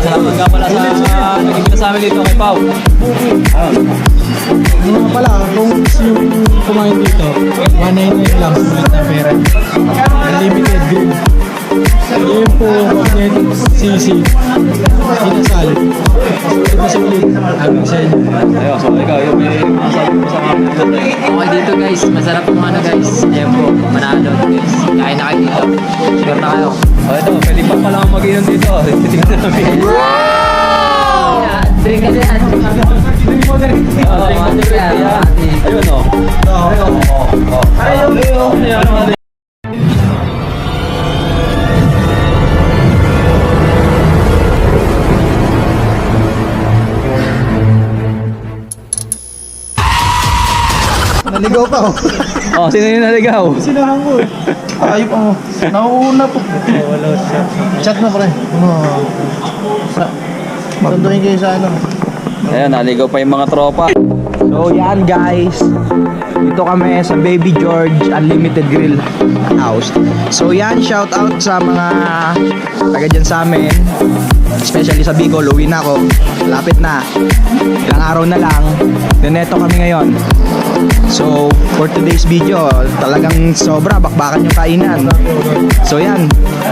salamat nga pala sa naging kasama dito kay Pao. Ano nga pala, kung gusto yung kumain dito, 199 lang sulit na pera. Unlimited grill. Yun po, magnet, sisi, inasal. Ito sa ulit, hanggang sa inyo. Ayun, so ikaw, yung may masabi mo sa mga Okay dito guys, masarap po ano guys. Ayan po, manalo guys. Kain na kayo dito. Sure na kayo. O ito, pwede pa pala mag-inom dito. Titignan namin. Drink ka din. Ayun o. Ayun. Naligaw pa ako. Oh, sino yung naligaw? Sinahan ko eh. Ayop ako. Nauuna po. Wala siya. Chat na pre. Sunduin kayo sa ano. Ayan, naligaw pa yung mga tropa. So yan guys, dito kami sa Baby George Unlimited Grill House. So yan, shout out sa mga taga dyan sa amin, especially sa Bicol. Uwi na ako, lapit na, ilang araw na lang, dineto kami ngayon. So for today's video, talagang sobra, bakbakan yung kainan. So yan,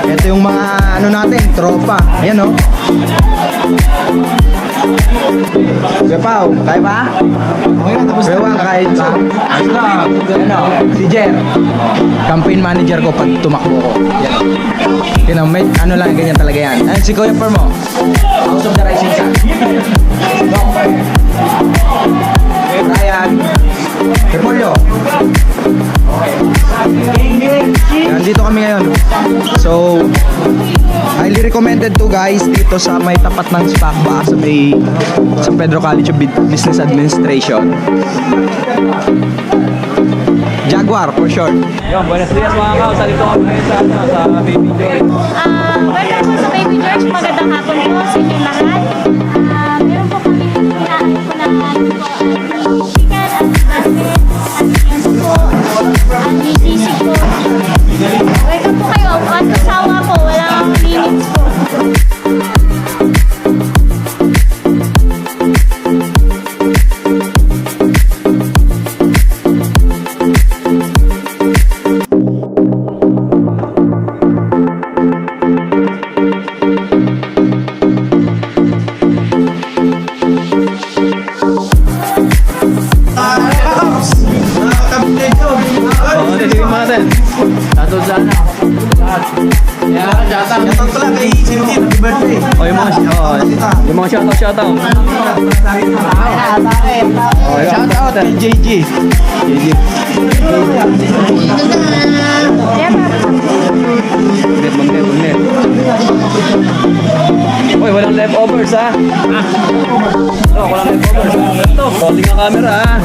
ito yung mga ano natin, tropa. Ayan o. Kuya Pao, kaya ba? Okay na, tapos Kuya Wang, kakain ba? Ano? Si Jer, campaign manager ko pag tumakbo ko. Yan. May ano lang, ganyan talaga yan. Ayun, si Kuya Permo, House of the Rising Sun. Ryan, Repolyo. Nandito kami ngayon. So, highly recommended to guys dito sa may tapat ng SPAC ba sa may San Pedro College of Business Administration. Jaguar for short. Yung, buenos dias mga kaos. Salito kami ngayon sa Baby Joy. Welcome po sa Baby George. Magandang hapon po sa inyo lahat. Meron po kami pinaan po na chicken at basket at yun po at sisig po. Welcome po kayo. At kasawa po. Walang limits po. Oh, ano yung mga natin? Tatod sana. shoutout pala kay Cindy, happy birthday. Oh, yung mga shoutout. Oh, Shoutout kay JJ. Magnet. Uy, walang leftovers ha? Walang leftovers. Ito, holding ang camera ha?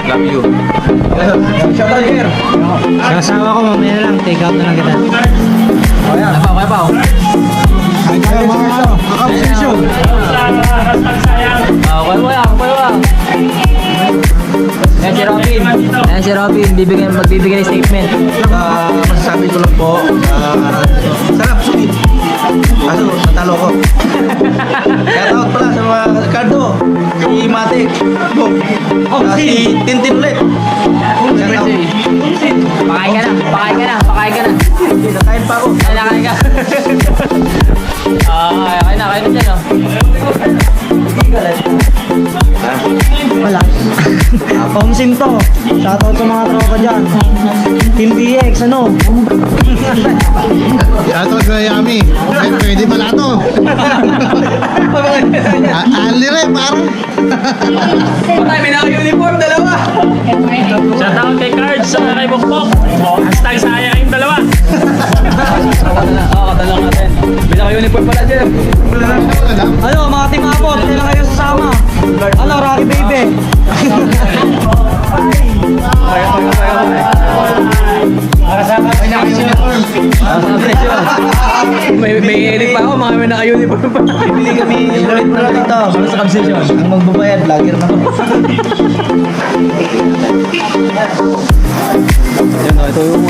Love you. Shoutout here. Kasawa ko, mamaya na lang. Take out na lang kita. Kaya pa. Kain tayo mga ano, kakapsisyon. Kaya. Ayan si Robin. Magbibigay ng statement. Masasabi ko lang po, sarap, sulit. Kaso, natalo ko. Shoutout pala sa mga Ricardo, si Matic, si Tintin ulit. Shoutout. Pakain ka na. Kain pa ako. Kain ka. Kain na dyan oh. Wala. Pomsin to. Shoutout sa mga tropa dyan. Team BX, ano? Shoutout sa Yami. Pwede pala to. Ali rin, parang. Patay, may naka-uniform, dalawa. Shoutout kay Cards sa kay Bokbok. Hashtag saya kayong dalawa. Katalang natin. May naka-uniform pala, Jeff. Ano, mga team Apple, kailan kayo sasama? Ano, Rocky Baby? May edit pa ako, mga may naka-uniform pa. Bibili kami ulit na lang dito para sa concession. Ang magbabayad, vlogger na to. Ayun, ito yung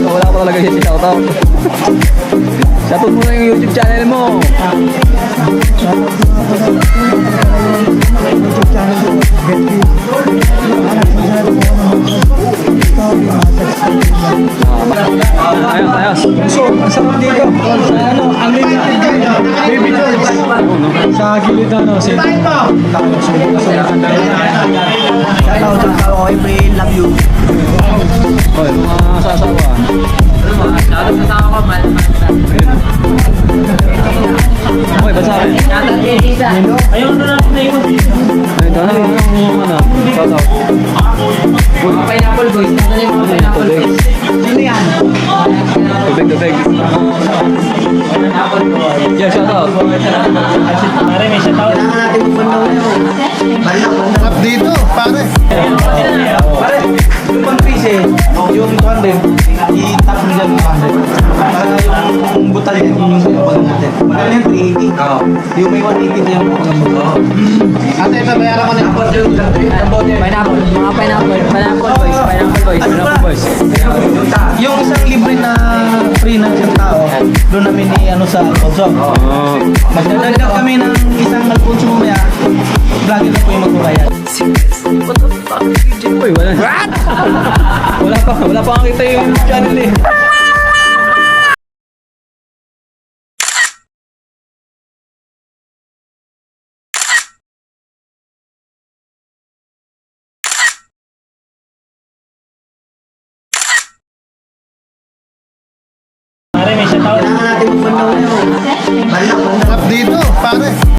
wala pa talaga siya shoutout. Shoutout mo na yung YouTube channel mo. Ayos, ayos. So, ang sarap dito. Sa ano, unlimited Baby George. Sa gilid ano, sa shoutout sa tao, April, love you. Oy, mga sasawa. Shoutout sa tao ko, mahal na mahal kita. Oy, basta akin. Shoutout kay Lisa. Ayun na natin na yun. Ay, ito na yung ano, shoutout. Mga Pineapple Boys. Nasa yung mga Pineapple Boys. Sino yan? Tubig, tubig. Pineapple Boys. Yeah, shoutout. Pare, may shoutout. Kailangan natin magpanaw na yun. Sarap dito, pare. Pare, yung pang-piece eh, yung 200, i-tap mo dyan yung 200. Para yung butal yan, yun yung pagpagam natin. Magkano yung 380? Oo. Yung may 180 na yung pagpagam mo. Ate, babayaran ko na yung Pineapple. Mga Pineapple. Pineapple Boys. Pineapple Boys. Ano Pineapple Boys. Yung isang libre na free ng isang tao, doon namin ano sa Alfonso. Magdadagdag kami ng isang Alfonso mamaya, vlogger na po yung magbabayad. Uy, wala. Wala pa kita yung channel eh. Pare, may shoutout. Kailangan natin magpanaw na yun. Sarap dito, pare.